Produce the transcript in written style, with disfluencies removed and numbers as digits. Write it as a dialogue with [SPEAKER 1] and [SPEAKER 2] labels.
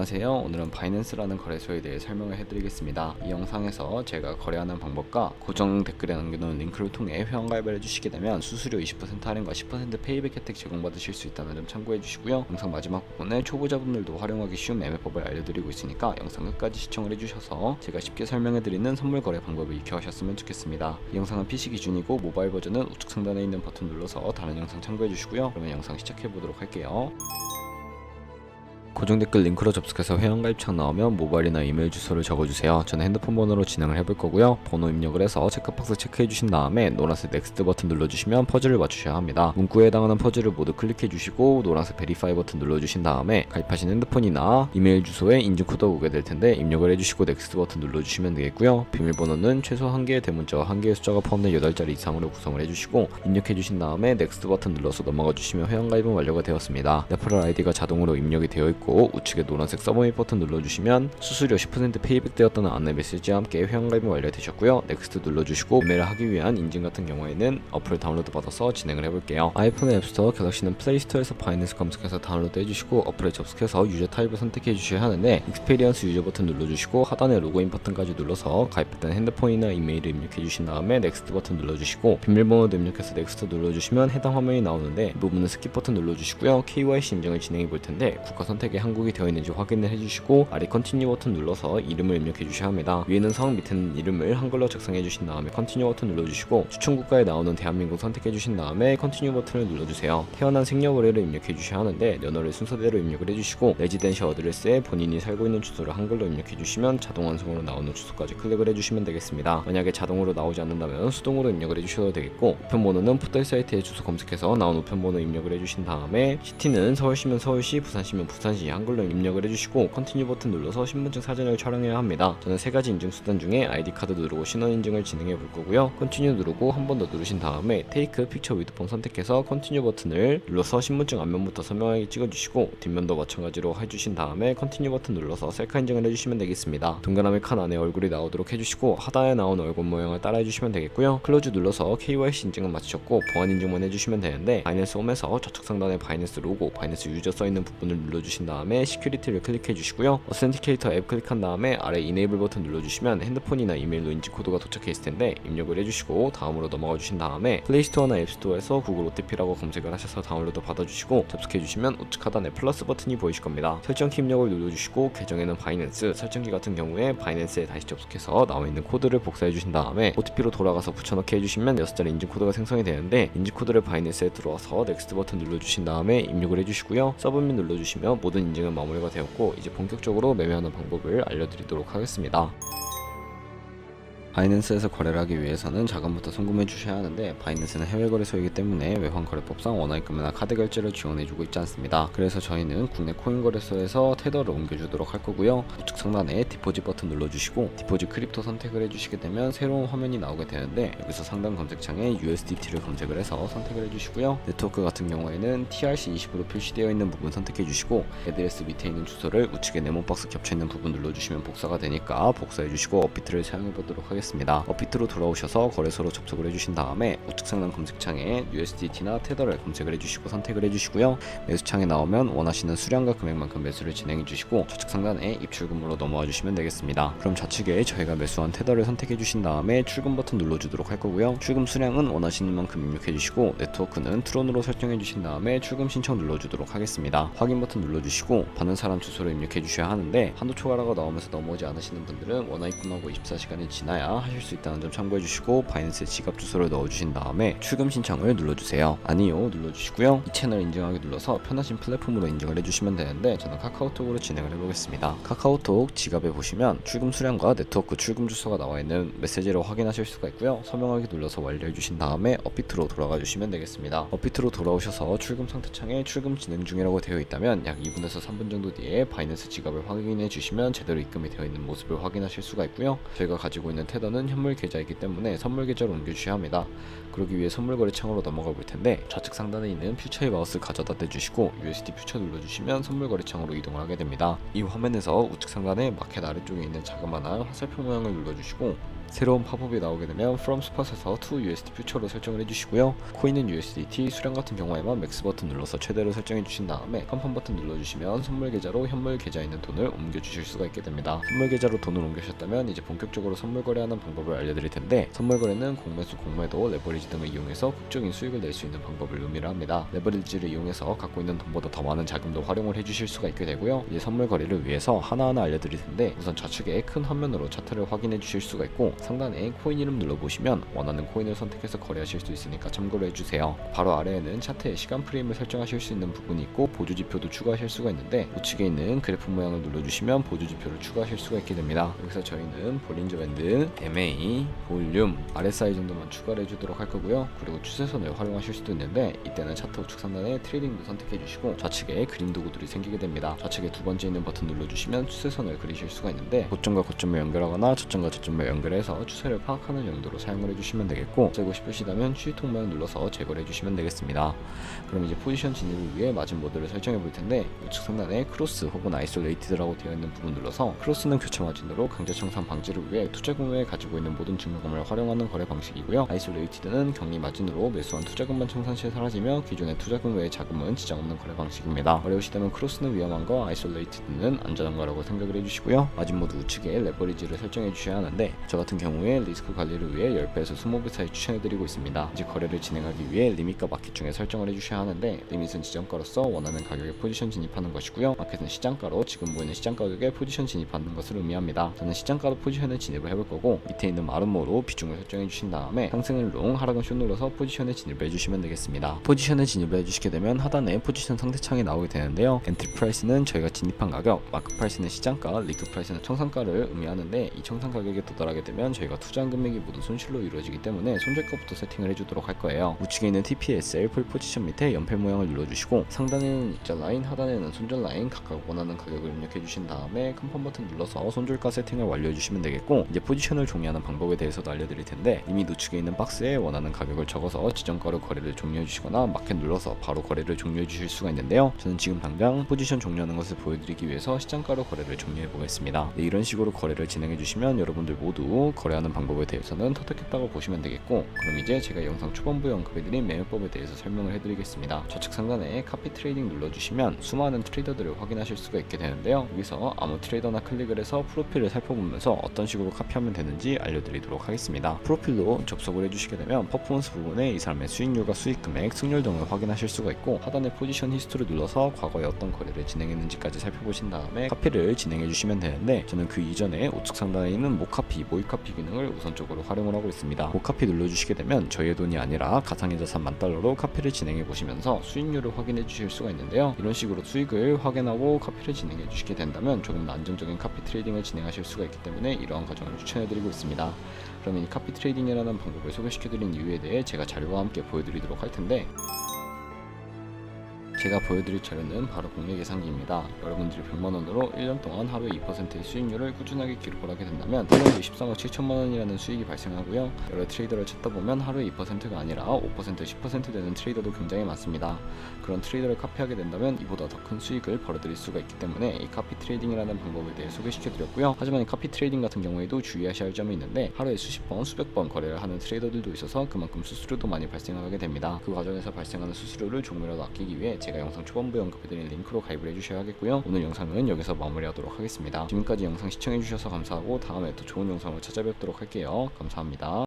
[SPEAKER 1] 안녕하세요. 오늘은 바이낸스라는 거래소에 대해 설명을 해드리겠습니다. 이 영상에서 제가 거래하는 방법과 고정 댓글에 남겨놓은 링크를 통해 회원가입을 해주시게 되면 수수료 20% 할인과 10% 페이백 혜택 제공받으실 수 있다는 점 참고해주시고요. 영상 마지막 부분에 초보자분들도 활용하기 쉬운 매매법을 알려드리고 있으니까 영상 끝까지 시청을 해주셔서 제가 쉽게 설명해드리는 선물 거래 방법을 익혀하셨으면 좋겠습니다. 이 영상은 PC 기준이고 모바일 버전은 우측 상단에 있는 버튼 눌러서 다른 영상 참고해주시고요. 그러면 영상 시작해보도록 할게요. 고정 댓글 링크로 접속해서 회원가입창 나오면 모바일이나 이메일 주소를 적어주세요. 저는 핸드폰 번호로 진행을 해볼 거고요. 번호 입력을 해서 체크박스 체크해주신 다음에 노란색 넥스트 버튼 눌러주시면 퍼즐을 맞추셔야 합니다. 문구에 해당하는 퍼즐을 모두 클릭해주시고 노란색 베리파이 버튼 눌러주신 다음에 가입하신 핸드폰이나 이메일 주소에 인증코드가 오게 될 텐데 입력을 해주시고 넥스트 버튼 눌러주시면 되겠고요. 비밀번호는 최소 1개의 대문자와 1개의 숫자가 포함된 8자리 이상으로 구성을 해주시고 입력해주신 다음에 넥스트 버튼 눌러서 넘어가 주시면 회원가입은 완료가 되었습니다. 레퍼럴 아이디가 자동으로 입력이 되어 있고 우측에 노란색 서브밋 버튼 눌러주시면 수수료 10% 페이백 되었다는 안내 메시지와 함께 회원가입이 완료되셨고요. 넥스트 눌러주시고 매매를 하기 위한 인증 같은 경우에는 어플을 다운로드 받아서 진행을 해볼게요. 아이폰의 앱스토어, 갤럭시는 플레이스토어에서 바이낸스 검색해서 다운로드 해주시고 어플에 접속해서 유저 타입을 선택해 주셔야 하는데 익스페리언스 유저 버튼 눌러주시고 하단에 로그인 버튼까지 눌러서 가입했던 핸드폰이나 이메일을 입력해 주신 다음에 넥스트 버튼 눌러주시고 비밀번호도 입력해서 넥스트 눌러주시면 해당 화면이 나오는데 이 부분은 스킵 버튼 눌러주시고요. KYC 인증을 진행해 볼 텐데 국가 선택에 한국이 되어 있는지 확인을 해주시고 아래 컨티뉴 버튼 눌러서 이름을 입력해 주셔야 합니다. 위에는 성, 밑에는 이름을 한글로 작성해 주신 다음에 컨티뉴 버튼 눌러주시고 추천 국가에 나오는 대한민국 선택해 주신 다음에 컨티뉴 버튼을 눌러주세요. 태어난 생년월일을 입력해 주셔야 하는데 연월을 순서대로 입력을 해주시고 레지덴셜 어드레스에 본인이 살고 있는 주소를 한글로 입력해 주시면 자동 완성으로 나오는 주소까지 클릭을 해주시면 되겠습니다. 만약에 자동으로 나오지 않는다면 수동으로 입력을 해주셔도 되겠고 우편번호는 포털 사이트에 주소 검색해서 나온 우편번호 입력을 해주신 다음에 시티는 서울시면 서울시, 부산시면 부산시 한글로 입력을 해주시고 컨티뉴 버튼 눌러서 신분증 사진을 촬영해야 합니다. 저는 3가지 인증 수단 중에 아이디 카드 누르고 신원 인증을 진행해 볼 거고요. 컨티뉴 누르고 한 번 더 누르신 다음에 테이크 픽처 위드 폰 선택해서 컨티뉴 버튼을 눌러서 신분증 앞면부터 선명하게 찍어주시고 뒷면도 마찬가지로 해주신 다음에 컨티뉴 버튼 눌러서 셀카 인증을 해주시면 되겠습니다. 동그라미 칸 안에 얼굴이 나오도록 해주시고 하단에 나온 얼굴 모양을 따라 해주시면 되겠고요. 클로즈 눌러서 KYC 인증은 마치셨고 보안 인증만 해주시면 되는데 바이낸스 홈에서 좌측 상단에 바이낸스 로고, 바이낸스 유저 써있는 부분을 눌러주신 다음에 시큐리티를 클릭해 주시고요. 어센티케이터 앱 클릭한 다음에 아래 이네이블 버튼 눌러주시면 핸드폰이나 이메일로 인증 코드가 도착해 있을 텐데 입력을 해주시고 다음으로 넘어가 주신 다음에 플레이스토어나 앱스토어에서 구글 OTP라고 검색을 하셔서 다운로드 받아주시고 접속해 주시면 우측 하단에 플러스 버튼이 보이실 겁니다. 설정키 입력을 눌러주시고 계정에는 바이낸스, 설정키 같은 경우에 바이낸스에 다시 접속해서 나와 있는 코드를 복사해 주신 다음에 OTP로 돌아가서 붙여넣기 해주시면 6자리 인증 코드가 생성이 되는데 인증 코드를 바이낸스에 들어와서 넥스트 버튼 눌러주신 다음에 입력을 해주시고요. 서브밋 눌러주시면 모든 인증은 마무리가 되었고 이제 본격적으로 매매하는 방법을 알려드리도록 하겠습니다. 바이낸스에서 거래를 하기 위해서는 자금부터 송금해 주셔야 하는데 바이낸스는 해외 거래소이기 때문에 외환 거래법상 원화입금이나 카드 결제를 지원해주고 있지 않습니다. 그래서 저희는 국내 코인 거래소에서 테더를 옮겨주도록 할 거고요. 우측 상단에 디포짓 버튼 눌러주시고 디포짓 크립토 선택을 해주시게 되면 새로운 화면이 나오게 되는데 여기서 상단 검색창에 USDT를 검색을 해서 선택을 해주시고요. 네트워크 같은 경우에는 TRC20으로 표시되어 있는 부분 선택해 주시고 애드레스 밑에 있는 주소를 우측에 네모박스 겹쳐있는 부분 눌러주시면 복사가 되니까 복사해 주시고 업비트를 사용해 보도록 하겠습니다. 업비트로 돌아오셔서 거래소로 접속을 해주신 다음에 우측 상단 검색창에 USDT나 테더를 검색을 해주시고 선택을 해주시고요. 매수창에 나오면 원하시는 수량과 금액만큼 매수를 진행해 주시고 좌측 상단에 입출금으로 넘어와 주시면 되겠습니다. 그럼 좌측에 저희가 매수한 테더를 선택해 주신 다음에 출금 버튼 눌러주도록 할 거고요. 출금 수량은 원하시는 만큼 입력해 주시고 네트워크는 트론으로 설정해 주신 다음에 출금 신청 눌러주도록 하겠습니다. 확인 버튼 눌러주시고 받는 사람 주소를 입력해 주셔야 하는데 한도 초과라고 나오면서 넘어오지 않으시는 분들은 원화 입금하고 24시간이 지나야 하실 수 있다는 점 참고해 주시고 바이낸스 지갑 주소를 넣어 주신 다음에 출금 신청을 눌러주세요. 아니요 눌러주시고요. 이 채널 인증하기 눌러서 편하신 플랫폼으로 인증을 해주시면 되는데 저는 카카오톡으로 진행을 해보겠습니다. 카카오톡 지갑에 보시면 출금 수량과 네트워크 출금 주소가 나와 있는 메시지로 확인하실 수가 있고요. 서명하기 눌러서 완료해 주신 다음에 업비트로 돌아가 주시면 되겠습니다. 업비트로 돌아오셔서 출금 상태 창에 출금 진행 중이라고 되어 있다면 약 2분에서 3분 정도 뒤에 바이낸스 지갑을 확인해 주시면 제대로 입금이 되어 있는 모습을 확인하실 수가 있고요. 저희가 가지고 있는 테더는 현물 계좌이기 때문에 선물 계좌로 옮겨주셔야 합니다. 그러기 위해 선물 거래 창으로 넘어가 볼 텐데 좌측 상단에 있는 퓨처의 마우스 가져다 대주시고 USD 퓨처 눌러주시면 선물 거래 창으로 이동을 하게 됩니다. 이 화면에서 우측 상단에 마켓 아래쪽에 있는 자그마한 화살표 모양을 눌러주시고 새로운 팝업이 나오게 되면 From Spot에서 To USD Future로 설정을 해주시고요. 코인은 USDT, 수량 같은 경우에만 맥스 버튼 눌러서 최대로 설정해 주신 다음에 컴펌 버튼 눌러주시면 선물 계좌로 현물 계좌에 있는 돈을 옮겨주실 수가 있게 됩니다. 선물 계좌로 돈을 옮겨주셨다면 이제 본격적으로 선물 거래하는 방법을 알려드릴 텐데, 선물 거래는 공매수, 공매도, 레버리지 등을 이용해서 극적인 수익을 낼 수 있는 방법을 의미를 합니다. 레버리지를 이용해서 갖고 있는 돈보다 더 많은 자금도 활용을 해주실 수가 있게 되고요. 이제 선물 거래를 위해서 하나하나 알려드릴 텐데, 우선 좌측에 큰 화면으로 차트를 확인해 주실 수가 있고, 상단에 코인 이름 눌러보시면 원하는 코인을 선택해서 거래하실 수 있으니까 참고를 해주세요. 바로 아래에는 차트의 시간 프레임을 설정하실 수 있는 부분이 있고, 보조지표도 추가하실 수가 있는데, 우측에 있는 그래프 모양을 눌러주시면 보조지표를 추가하실 수가 있게 됩니다. 여기서 저희는 볼린저 밴드, MA, 볼륨, RSI 정도만 추가를 해주도록 할 거고요. 그리고 추세선을 활용하실 수도 있는데, 이때는 차트 우측 상단에 트레이딩도 선택해 주시고 좌측에 그림 도구들이 생기게 됩니다. 좌측에 두 번째 있는 버튼 눌러주시면 추세선을 그리실 수가 있는데, 고점과 고점을 연결하거나 저점과 저점을 연결해서 추세를 파악하는 용도로 사용을 해주시면 되겠고, 제고 싶으시다면 휴지통 모양 눌러서 제거를 해주시면 되겠습니다. 그럼 이제 포지션 진입을 위해 마진 모드를 설정해 볼 텐데, 우측 상단에 크로스 혹은 아이솔레이티드라고 되어 있는 부분 눌러서, 크로스는 교차 마진으로 강제 청산 방지를 위해 투자금에 가지고 있는 모든 증거금을 활용하는 거래 방식이고요. 아이솔레이티드는 격리 마진으로 매수한 투자금만 청산 시에 사라지며 기존의 투자금 외의 자금은 지장 없는 거래 방식입니다. 어려우시다면 크로스는 위험한 거, 아이솔레이티드는 안전한 거라고 생각을 해주시고요. 마진 모드 우측에 레버리지를 설정해 주셔야 하는데, 저 같은 경우에 리스크 관리를 위해 10배에서 20배 사이 추천해드리고 있습니다. 이제 거래를 진행하기 위해 리밋과 마켓 중에 설정을 해주셔야 하는데, 리밋은 지정가로서 원하는 가격에 포지션 진입하는 것이고요. 마켓은 시장가로 지금 보이는 시장 가격에 포지션 진입하는 것을 의미합니다. 저는 시장가로 포지션에 진입을 해볼 거고, 밑에 있는 마름모로 비중을 설정해 주신 다음에 상승은 롱, 하락은 숏 눌러서 포지션에 진입을 해주시면 되겠습니다. 포지션에 진입을 해주시게 되면 하단에 포지션 상대창이 나오게 되는데요. 엔트리 프라이스는 저희가 진입한 가격, 마크 프라이스는 시장가, 리크 프라이스는 청산가를 의미하는데, 이 청산 가격에 도달하게 되면 저희가 투자한 금액이 모두 손실로 이루어지기 때문에 손절가부터 세팅을 해주도록 할 거예요. 우측에 있는 TPSL 풀 포지션 밑에 연필 모양을 눌러주시고, 상단에는 입자 라인, 하단에는 손절 라인 각각 원하는 가격을 입력해 주신 다음에 컴펌 버튼 눌러서 손절가 세팅을 완료해 주시면 되겠고, 이제 포지션을 종이하는 방법에 대해서도 알려드릴 텐데, 이미 우측에 있는 박스에 원하는 가격을 적어서 지정가로 거래를 종료해 주시거나 마켓 눌러서 바로 거래를 종료해 주실 수가 있는데요. 저는 지금 당장 포지션 종료하는 것을 보여드리기 위해서 시장가로 거래를 종료해 보겠습니다. 네, 이런 식으로 거래를 진행해 주시면 여러분들 모두 거래하는 방법에 대해서는 터득했다고 보시면 되겠고, 그럼 이제 제가 영상 초반부에 언급해드린 매매법에 대해서 설명을 해드리겠습니다. 좌측 상단에 카피 트레이딩 눌러주시면 수많은 트레이더들을 확인하실 수가 있게 되는데요. 여기서 아무 트레이더나 클릭을 해서 프로필을 살펴보면서 어떤 식으로 카피하면 되는지 알려드리도록 하겠습니다. 프로필로 접속을 해주시게 되면 퍼포먼스 부분에 이 사람의 수익률과 수익금액, 승률 등을 확인하실 수가 있고, 하단에 포지션 히스토리를 눌러서 과거에 어떤 거래를 진행했는지까지 살펴보신 다음에 카피를 진행해 주시면 되는데, 저는 그 이전에 우측 상단에 있는 모카피, 모의카피 기능을 우선적으로 활용을 하고 있습니다. 모카피 눌러주시게 되면 저희의 돈이 아니라 가상의 자산 $10,000로 카피를 진행해 보시면서 수익률을 확인해 주실 수가 있는데요. 이런 식으로 수익을 확인하고 카피를 진행해 주시게 된다면 조금 더 안정적인 카피 트레이딩을 진행하실 수가 있기 때문에 이러한 과정을 추천해 드리고 있습니다. 그러면 이 카피 트레이딩이라는 방법을 소개시켜 드린 이유에 대해 제가 자료와 함께 보여드리도록 할 텐데, 제가 보여드릴 자료는 바로 공략 예상기입니다. 여러분들이 100만원으로 1년 동안 하루에 2%의 수익률을 꾸준하게 기록을 하게 된다면 1년에 13억 7천만원이라는 수익이 발생하고요. 여러 트레이더를 찾다 보면 하루에 2%가 아니라 5%, 10% 되는 트레이더도 굉장히 많습니다. 그런 트레이더를 카피하게 된다면 이보다 더 큰 수익을 벌어들일 수가 있기 때문에 이 카피 트레이딩이라는 방법에 대해 소개시켜드렸고요. 하지만 이 카피 트레이딩 같은 경우에도 주의하셔야 할 점이 있는데, 하루에 수십 번, 수백 번 거래를 하는 트레이더들도 있어서 그만큼 수수료도 많이 발생하게 됩니다. 그 과정에서 발생하는 수수료를 조금이라도 아끼기 위해 제가 영상 초반부에 언급해드린 링크로 가입을 해주셔야 하겠고요. 오늘 영상은 여기서 마무리하도록 하겠습니다. 지금까지 영상 시청해주셔서 감사하고 다음에 또 좋은 영상으로 찾아뵙도록 할게요. 감사합니다.